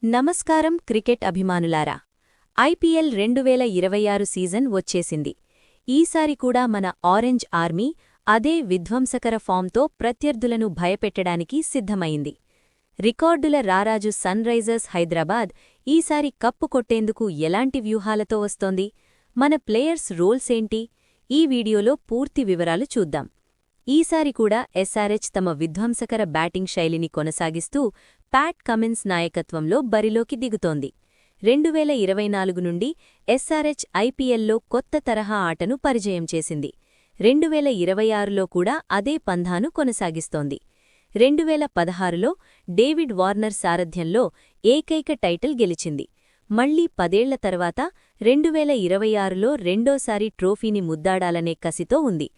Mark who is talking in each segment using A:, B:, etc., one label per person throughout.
A: నమస్కారం cricket అభిమానులారా. IPL 2026 season వచ్చేసింది. ఈసారి కూడా మన ఆరెంజ్ ఆర్మీ అదే విధ్వంసకర ఫామ్తో ప్రత్యర్థులను భయపెట్టడానికి సిద్ధమైంది. రికార్డుల రారాజు సన్ రైజర్స్ హైదరాబాద్ ఈసారి కప్పు కొట్టేందుకు ఎలాంటి వ్యూహాలతో వస్తోంది? మన ప్లేయర్స్ రోల్సేంటి? ఈ వీడియోలో పూర్తి వివరాలు చూద్దాం. ఈసారి కూడా ఎస్ఆర్హెచ్ తమ విధ్వంసకర బ్యాటింగ్ శైలిని కొనసాగిస్తూ ప్యాట్ కమిన్స్ నాయకత్వంలో బరిలోకి దిగుతోంది. 2024 నుండి ఎస్ఆర్హెచ్ ఐపీఎల్లో కొత్త తరహా ఆటను పరిచయం చేసింది. 2026లో కూడా అదే పంథాను కొనసాగిస్తోంది. 2016లో డేవిడ్ వార్నర్ సారథ్యంలో ఏకైక టైటిల్ గెలిచింది. మళ్లీ 10 ఏళ్ల తర్వాత 2026లో రెండోసారి ట్రోఫీని ముద్దాడాలనే కసితో ఉంది.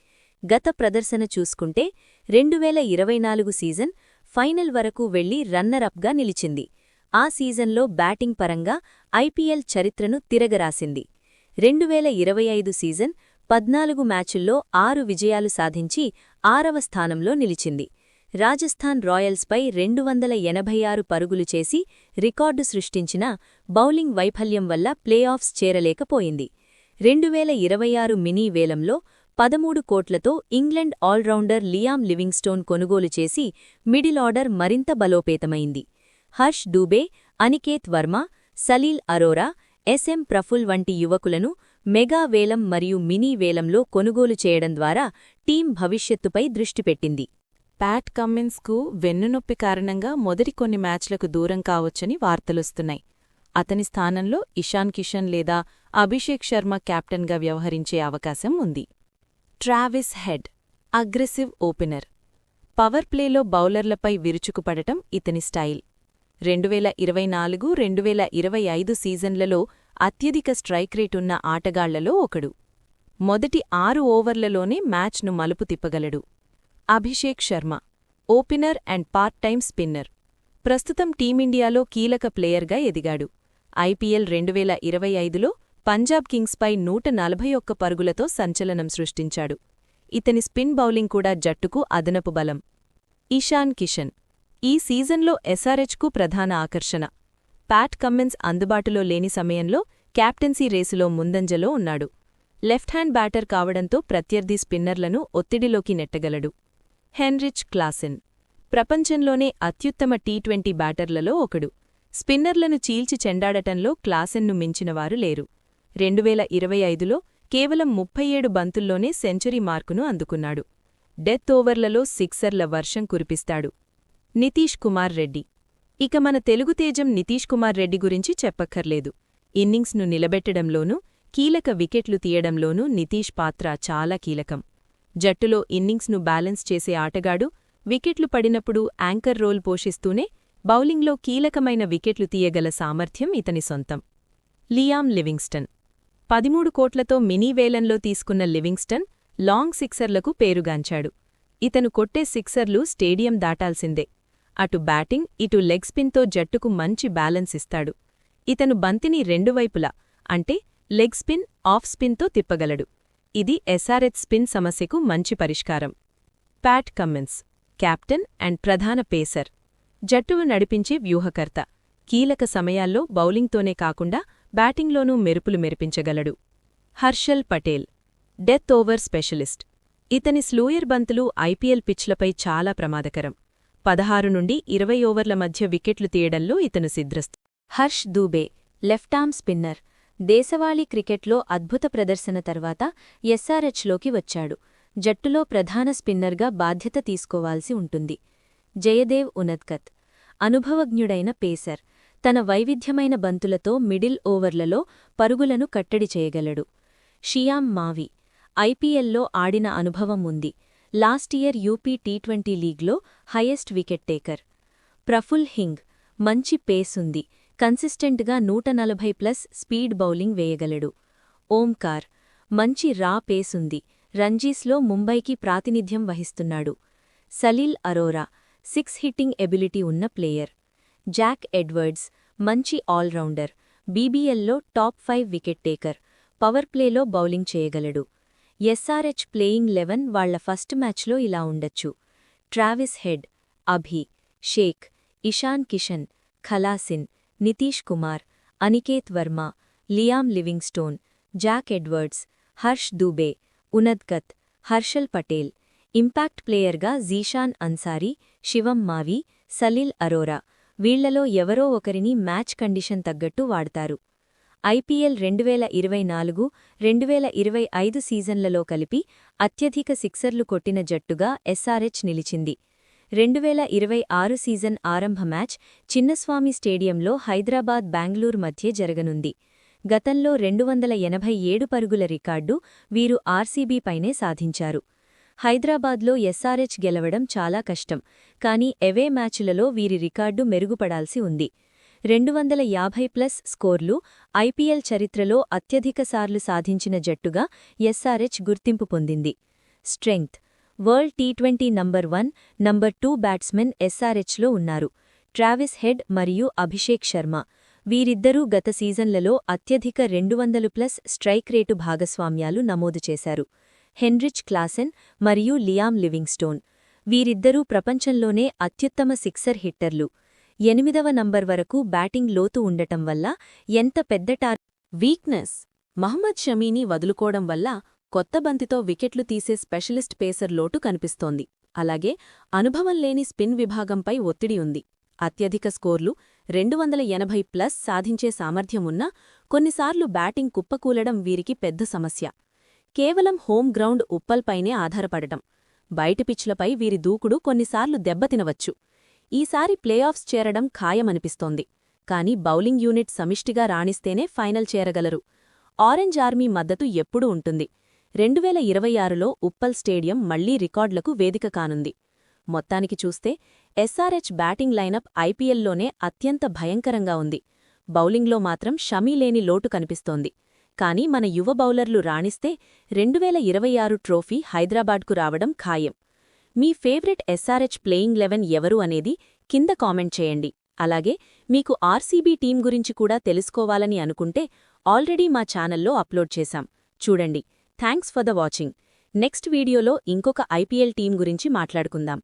A: గత ప్రదర్శన చూసుకుంటే 2024 సీజన్ ఫైనల్ వరకు వెళ్లి రన్నరప్గా నిలిచింది. ఆ సీజన్లో బ్యాటింగ్ పరంగా ఐపీఎల్ చరిత్రను తిరగరాసింది. 2025 సీజన్ 14 మ్యాచుల్లో 6 విజయాలు సాధించి 6వ స్థానంలో నిలిచింది. రాజస్థాన్ రాయల్స్పై 286 పరుగులు చేసి రికార్డు సృష్టించినా బౌలింగ్ వైఫల్యం వల్ల ప్లేఆఫ్స్ చేరలేకపోయింది. 2026 మినీ వేలంలో 13 కోట్లతో ఇంగ్లండ్ ఆల్రౌండర్ లియామ్ లివింగ్స్టోన్ కొనుగోలు చేసి మిడిల్ ఆర్డర్ మరింత బలోపేతమైంది. హర్ష్ దూబే, అనికేత్ వర్మ, సలీల్ అరోరా, ఎస్ఎం ప్రఫుల్ వంటి యువకులను మెగా వేలం మరియు మినీ వేలంలో కొనుగోలు చేయడం ద్వారా టీం భవిష్యత్తుపై దృష్టిపెట్టింది.
B: ప్యాట్ కమ్మిన్స్కు వెన్నునొప్పి కారణంగా మొదటి కొన్ని మ్యాచ్లకు దూరం కావచ్చని వార్తలొస్తున్నాయి. అతని స్థానంలో ఇషాన్ కిషన్ లేదా అభిషేక్ శర్మ కెప్టెన్గా వ్యవహరించే అవకాశం ఉంది. Travis Head aggressive opener. Power ప్లేలో బౌలర్లపై విరుచుకుపడటం ఇతని స్టైల్. 2024-2025 సీజన్లలో అత్యధిక స్ట్రైక్ రేటున్న ఆటగాళ్లలో ఒకడు. మొదటి 6 ఓవర్లలోనే మ్యాచ్ను మలుపు తిప్పగలడు. Abhishek Sharma opener and part time spinner. ప్రస్తుతం టీమిండియాలో కీలక ప్లేయర్గా ఎదిగాడు. ఐపీఎల్ 2025లో పంజాబ్ కింగ్స్పై 141 పరుగులతో సంచలనం సృష్టించాడు. ఇతని స్పిన్ బౌలింగ్ కూడా జట్టుకు అదనపు బలం. ఇషాన్ కిషన్ ఈ సీజన్లో ఎస్ఆర్హెచ్కు ప్రధాన ఆకర్షణ. ప్యాట్ కమ్మిన్స్ అందుబాటులో లేని సమయంలో కెప్టెన్సీ రేసులో ముందంజలో ఉన్నాడు. లెఫ్ట్ హ్యాండ్ బ్యాటర్ కావడంతో ప్రత్యర్థి స్పిన్నర్లను ఒత్తిడిలోకి నెట్టగలడు. హెన్రిచ్ క్లాసెన్ ప్రపంచంలోనే అత్యుత్తమ టీ20 బ్యాటర్లలో ఒకడు. స్పిన్నర్లను చీల్చి చెండాడటంలో క్లాసెన్ను మించినవారు లేరు. 2025లో కేవలం 37 బంతుల్లోనే సెంచరీ మార్కును అందుకున్నాడు. డెత్ ఓవర్లలో సిక్సర్ల వర్షం కురిపిస్తాడు. నితీష్ కుమార్ రెడ్డి ఇక మన తెలుగు తేజం నితీష్ కుమార్ రెడ్డి గురించి చెప్పక్కర్లేదు. ఇన్నింగ్స్ను నిలబెట్టడంలోనూ కీలక వికెట్లు తీయడంలోనూ నితీష్ పాత్ర చాలా కీలకం. జట్టులో ఇన్నింగ్స్ను బ్యాలెన్స్ చేసే ఆటగాడు. వికెట్లు పడినప్పుడు యాంకర్ రోల్ పోషిస్తూనే బౌలింగ్లో కీలకమైన వికెట్లు తీయగల సామర్థ్యం ఇతని సొంతం. లియామ్ లివింగ్స్టన్ 13 కోట్లతో మినీ వేలంలో తీసుకున్న లివింగ్స్టన్ లాంగ్ సిక్సర్లకు పేరుగాంచాడు. ఇతను కొట్టే సిక్సర్లు స్టేడియం దాటాల్సిందే. అటు బ్యాటింగ్ ఇటు లెగ్ స్పిన్తో జట్టుకు మంచి బ్యాలెన్స్ ఇస్తాడు. ఇతను బంతిని రెండువైపులా అంటే లెగ్ స్పిన్, ఆఫ్ స్పిన్తో తిప్పగలడు. ఇది ఎస్ఆర్హెచ్ స్పిన్ సమస్యకు మంచి పరిష్కారం. ప్యాట్ కమ్మిన్స్ కెప్టెన్ అండ్ ప్రధాన పేసర్. జట్టును నడిపించే వ్యూహకర్త. కీలక సమయాల్లో బౌలింగ్తోనే కాకుండా బ్యాటింగ్లోనూ మెరుపులు మెరిపించగలడు. Harshal Patel death over specialist. ఇతని స్లోయర్ బంతులు ఐపీఎల్ పిచ్లపై చాలా ప్రమాదకరం. 16 నుండి 20 ఓవర్ల మధ్య వికెట్లు తీయడంలో ఇతను సిద్ధ్రస్తు.
A: Harsh Dubey left arm spinner. దేశవాళీ క్రికెట్లో అద్భుత ప్రదర్శన తర్వాత ఎస్ఆర్హెచ్లోకి వచ్చాడు. జట్టులో ప్రధాన స్పిన్నర్గా బాధ్యత తీసుకోవాల్సి ఉంటుంది. జయదేవ్ ఉనద్కత్ అనుభవజ్ఞుడైన పేసర్. తన వైవిధ్యమైన బంతులతో మిడిల్ ఓవర్లలో పరుగులను కట్టడి చేయగలడు. షియామ్ మావి ఐపీఎల్లో ఆడిన అనుభవం ఉంది. లాస్ట్ ఇయర్ యూపీ టీ20 లీగ్లో highest wicket taker. Praful hinge మంచి పేసుంది. కన్సిస్టెంట్గా 140+ స్పీడ్ బౌలింగ్ వేయగలడు. ఓంకార్ మంచి రా పేసుంది. రంజీస్లో ముంబైకి ప్రాతినిధ్యం వహిస్తున్నాడు. సలీల్ అరోరా 6 హిట్టింగ్ ఎబిలిటీ ఉన్న ప్లేయర్. జాక్ ఎడ్వర్డ్స్ మంచి ఆల్రౌండర్. బీబీఎల్లో టాప్ 5 వికెట్ టేకర్. పవర్ ప్లేలో బౌలింగ్ చేయగలడు. ఎస్ఆర్హెచ్ ప్లేయింగ్ 11 వాళ్ల ఫస్ట్ మ్యాచ్లో ఇలా ఉండొచ్చు. Travis Head, Abhishek, Ishan Kishan, Klaasen, Nitish Kumar, Aniket Varma, Liam Livingstone, Jack Edwards, Harsh Dubey, Unadkat, Harshal Patel. Impact ప్లేయర్గా జీషాన్ అన్సారీ, శివం మావి, సలీల్ అరోరా. వీళ్లలో ఎవరో ఒకరిని మ్యాచ్ కండిషన్ తగ్గట్టు వాడతారు. ఐపీఎల్ 2024-2025 సీజన్లలో కలిపి అత్యధిక సిక్సర్లు కొట్టిన జట్టుగా ఎస్ఆర్హెచ్ నిలిచింది. 2026 సీజన్ ఆరంభ మ్యాచ్ చిన్నస్వామి స్టేడియంలో హైదరాబాద్ బెంగళూరు మధ్య జరగనుంది. గతంలో 287 పరుగుల రికార్డు వీరు ఆర్సీబీ పైనే సాధించారు. హైదరాబాద్లో ఎస్ఆర్హెచ్ గెలవడం చాలా కష్టం, కానీ ఎవే మ్యాచులలో వీరి రికార్డు మెరుగుపడాల్సి ఉంది. 250+ స్కోర్లు ఐపీఎల్ చరిత్రలో అత్యధికసార్లు సాధించిన జట్టుగా ఎస్ఆర్హెచ్ గుర్తింపు పొందింది. స్ట్రెంగ్త్: వరల్డ్ టీ20 నంబర్ 1, నంబర్ 2 బ్యాట్స్మెన్ ఎస్ఆర్హెచ్లో ఉన్నారు. ట్రావిస్ హెడ్ మరియు అభిషేక్ శర్మ. వీరిద్దరూ గత సీజన్లలో అత్యధిక 200+ స్ట్రైక్ రేటు భాగస్వామ్యాలు నమోదు చేశారు. హెన్రిచ్ క్లాసెన్ మరియు లియామ్ లివింగ్స్టోన్. వీరిద్దరూ ప్రపంచంలోనే అత్యుత్తమ సిక్సర్ హిట్టర్లు. 8వ నంబర్ వరకు బ్యాటింగ్ లోతు ఉండటం వల్ల ఎంత పెద్ద
B: వీక్నెస్: మహ్మద్ షమీని వదులుకోవడం వల్ల కొత్త బంతితో వికెట్లు తీసే స్పెషలిస్ట్ పేసర్ లోటు కనిపిస్తోంది. అలాగే అనుభవం లేని స్పిన్ విభాగంపై ఒత్తిడి ఉంది. అత్యధిక స్కోర్లు 280+ సాధించే సామర్థ్యం ఉన్నా కొన్నిసార్లు బ్యాటింగ్ కుప్పకూలడం వీరికి పెద్ద సమస్య. కేవలం హోమ్ గ్రౌండ్ ఉప్పల్పైనే ఆధారపడటం. బయటి పిచ్లపై వీరి దూకుడు కొన్నిసార్లు దెబ్బతినవచ్చు. ఈసారి ప్లేఆఫ్స్ చేరడం ఖాయమనిపిస్తోంది. కానీ బౌలింగ్ యూనిట్ సమిష్టిగా రాణిస్తేనే ఫైనల్ చేరగలరు. ఆరెంజ్ ఆర్మీ మద్దతు ఎప్పుడూ ఉంటుంది. 2026లో ఉప్పల్ స్టేడియం మళ్లీ రికార్డులకు వేదిక కానుంది. మొత్తానికి చూస్తే ఎస్ఆర్హెచ్ బ్యాటింగ్ లైనప్ ఐపీఎల్లోనే అత్యంత భయంకరంగా ఉంది. బౌలింగ్లో మాత్రం షమీ లేని లోటు కనిపిస్తోంది. కానీ మన యువ బౌలర్లు రాణిస్తే 2026 ట్రోఫీ హైదరాబాద్కు రావడం ఖాయం. మీ ఫేవరెట్ ఎస్ఆర్హెచ్ ప్లేయింగ్ 11 ఎవరు అనేది కింద కామెంట్ చేయండి. అలాగే మీకు ఆర్సీబీ టీం గురించి కూడా తెలుసుకోవాలని అనుకుంటే ఆల్రెడీ మా ఛానల్లో అప్లోడ్ చేశాం, చూడండి. Thanks for the watching. Next వీడియోలో ఇంకొక ఐపీఎల్ టీం గురించి మాట్లాడుకుందాం.